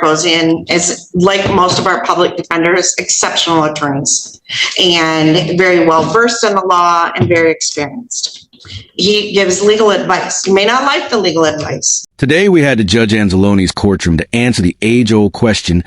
Margosian is, like most of our public defenders, exceptional attorneys and very well versed in the law and very experienced. He gives legal advice. You may not like the legal advice. Today, we had to Judge Anzaloni's courtroom to answer the age-old question,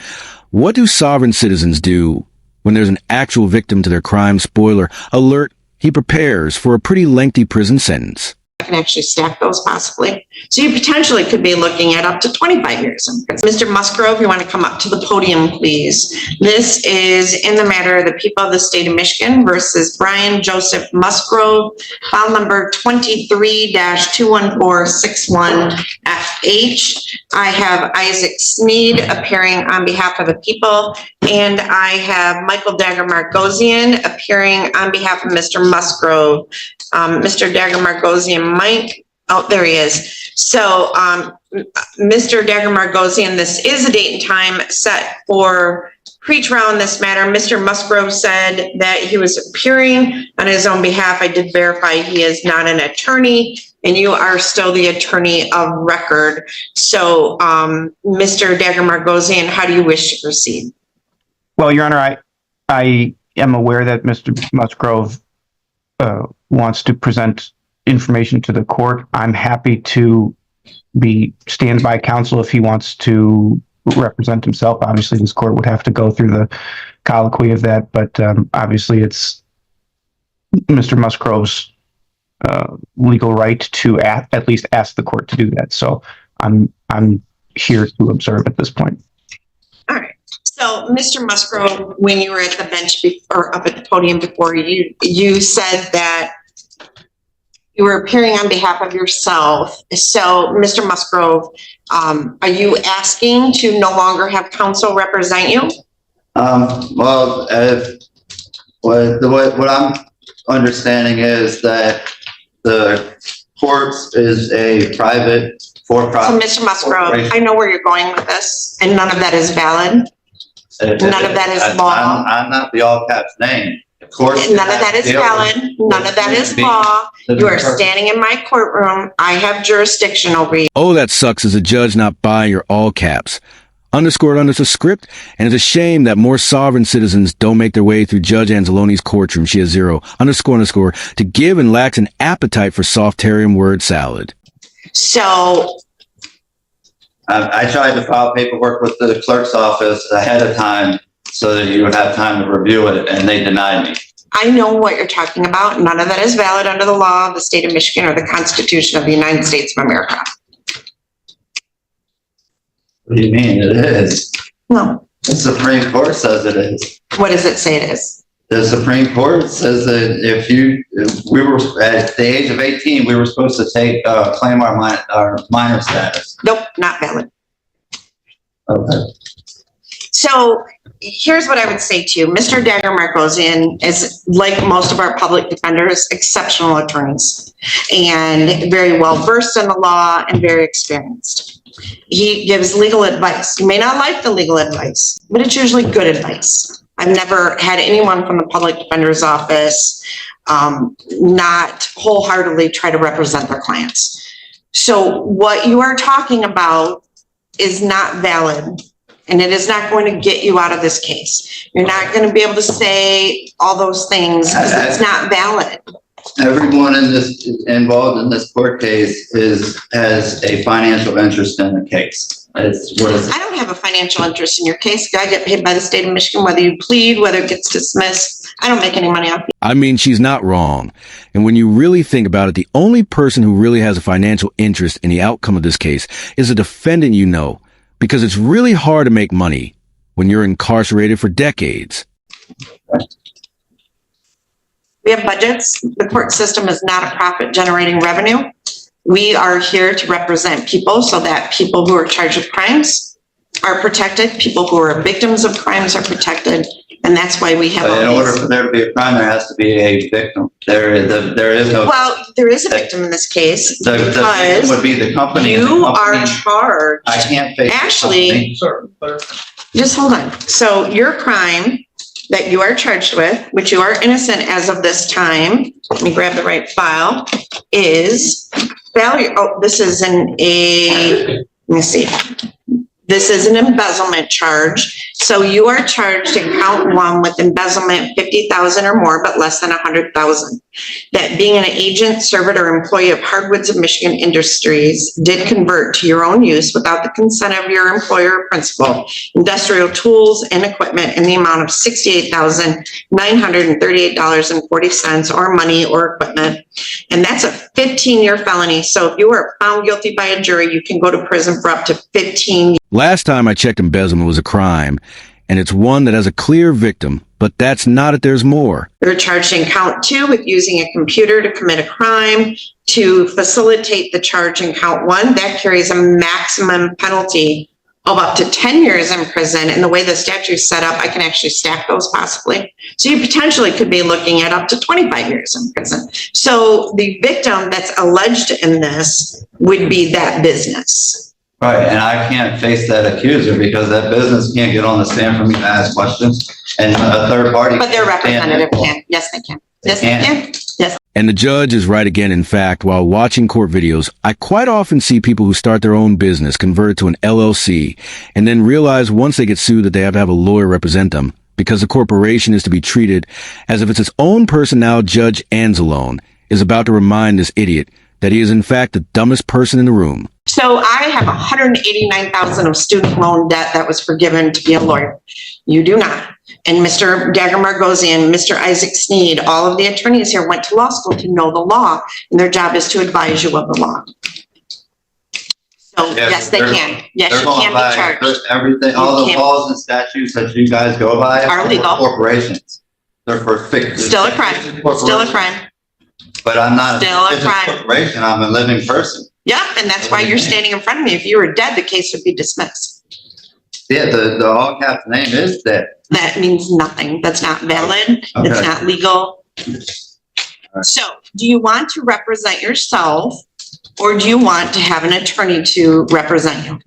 what do sovereign citizens do when there's an actual victim to their crime? Spoiler alert, he prepares for a pretty lengthy prison sentence. I can actually stack those possibly. So you potentially could be looking at up to 25 years. Mr. Musgrove, you want to come up to the podium, please. This is in the matter of the people of the state of Michigan versus Brian Joseph Musgrove, file number 23-21461FH. I have Isaac Sneed appearing on behalf of the people, and I have Michael Dagger Margosian appearing on behalf of Mr. Musgrove. Mr. Dagger Margosian might, oh, there he is. So, Mr. Dagger Margosian, this is a date and time set for pre-trial in this matter. Mr. Musgrove said that he was appearing on his own behalf. I did verify he is not an attorney, and you are still the attorney of record. So, Mr. Dagger Margosian, how do you wish to proceed? Well, Your Honor, I am aware that Mr. Musgrove wants to present information to the court. I'm happy to be standby counsel if he wants to represent himself. Obviously, this court would have to go through the colloquy of that, but obviously it's Mr. Musgrove's legal right to at least ask the court to do that. So I'm here to observe at this point. All right. So, Mr. Musgrove, when you were at the bench or up at the podium before, you said that you were appearing on behalf of yourself. So, Mr. Musgrove, are you asking to no longer have counsel represent you? Well, what I'm understanding is that the court is a private for-profit. So, Mr. Musgrove, I know where you're going with this, and none of that is valid. None of that is law. I'm not the all caps name. Of course, none of that is valid. None of that is law. You are standing in my courtroom. I have jurisdiction over you. Oh, that sucks as a judge not buying your all caps. Underscored under the script, and it's a shame that more sovereign citizens don't make their way through Judge Anzaloni's courtroom. She has zero underscore to give and lacks an appetite for soft-tarium word salad. So I tried to file paperwork with the clerk's office ahead of time so that you would have time to review it, and they denied me. I know what you're talking about. None of that is valid under the law of the state of Michigan or the Constitution of the United States of America. What do you mean it is? No. The Supreme Court says it is. What does it say it is? The Supreme Court says that if we were at the age of 18, we were supposed to claim our minor status. Nope, not valid. Okay. So here's what I would say to you. Mr. Dagger Margosian is, like most of our public defenders, exceptional attorneys and very well versed in the law and very experienced. He gives legal advice. You may not like the legal advice, but it's usually good advice. I've never had anyone from the public defender's office not wholeheartedly try to represent their clients. So what you are talking about is not valid, and it is not going to get you out of this case. You're not going to be able to say all those things because it's not valid. Everyone involved in this court case has a financial interest in the case. I don't have a financial interest in your case. I get paid by the state of Michigan, whether you plead, whether it gets dismissed. I don't make any money off you. I mean, she's not wrong. And when you really think about it, the only person who really has a financial interest in the outcome of this case is a defendant you know, because it's really hard to make money when you're incarcerated for decades. We have budgets. The court system is not a profit-generating revenue. We are here to represent people so that people who are charged with crimes are protected, people who are victims of crimes are protected, and that's why we have. In order for there to be a crime, there has to be a victim. There is no. Well, there is a victim in this case The victim would be the company. You are charged. I can't face actually. Just hold on. So your crime that you are charged with, which you are innocent as of this time, let me grab the right file, is failure. Oh, this is let me see. This is an embezzlement charge. So you are charged in count one with embezzlement 50,000 or more, but less than 100,000. That being an agent, servant, or employee of Hardwoods of Michigan Industries did convert to your own use without the consent of your employer or principal industrial tools and equipment in the amount of $68,938.40 or money or equipment. And that's a 15-year felony. So if you are found guilty by a jury, you can go to prison for up to 15 years. Last time I checked, embezzlement was a crime, and it's one that has a clear victim, but that's not it. There's more. You're charged in count two with using a computer to commit a crime. To facilitate the charge in count one, that carries a maximum penalty of up to 10 years in prison. And the way the statute's set up, I can actually stack those possibly. So you potentially could be looking at up to 25 years in prison. So the victim that's alleged in this would be that business. Right, and I can't face that accuser because that business can't get on the stand for me to ask questions, and a third party. But their can't stand representative it. can. Yes, they can. They Yes, they can. Yes. And the judge is right again. In fact, while watching court videos, I quite often see people who start their own business, convert to an LLC, and then realize once they get sued that they have to have a lawyer represent them because the corporation is to be treated as if it's its own person. Now Judge Anzalone is about to remind this idiot that he is in fact the dumbest person in the room. So I have 189,000 of student loan debt that was forgiven to be a lawyer. You do not. And Mr. Dagger Margosian, Mr. Isaac Sneed, all of the attorneys here went to law school to know the law, and their job is to advise you of the law. So Yeah, yes, they can. Yes, They're you going can by be charged. everything, all You the can't- laws and statutes that you guys go by Are legal. corporations. They're for fixed. Still a crime. Still a crime. But I'm not Still a a crime. corporation. I'm a living person. Yep, and that's why you're standing in front of me. If you were dead, the case would be dismissed. Yeah, the all caps name is that. That means nothing. That's not valid. It's Okay. not legal. right. So do you want to represent yourself or do you want to have an attorney to represent you?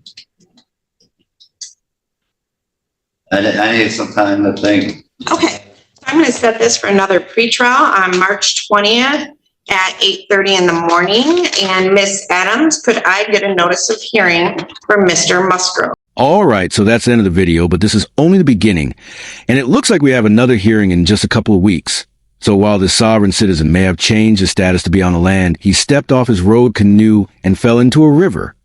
I need some time to think. Okay, so I'm going to set this for another pretrial on March 20th at 8:30 in the morning. And Miss Adams, could I get a notice of hearing for Mr. Musgrove? All right, so that's the end of the video, but this is only the beginning. And it looks like we have another hearing in just a couple of weeks. So while this sovereign citizen may have changed his status to be on the land, he stepped off his rowed canoe and fell into a river.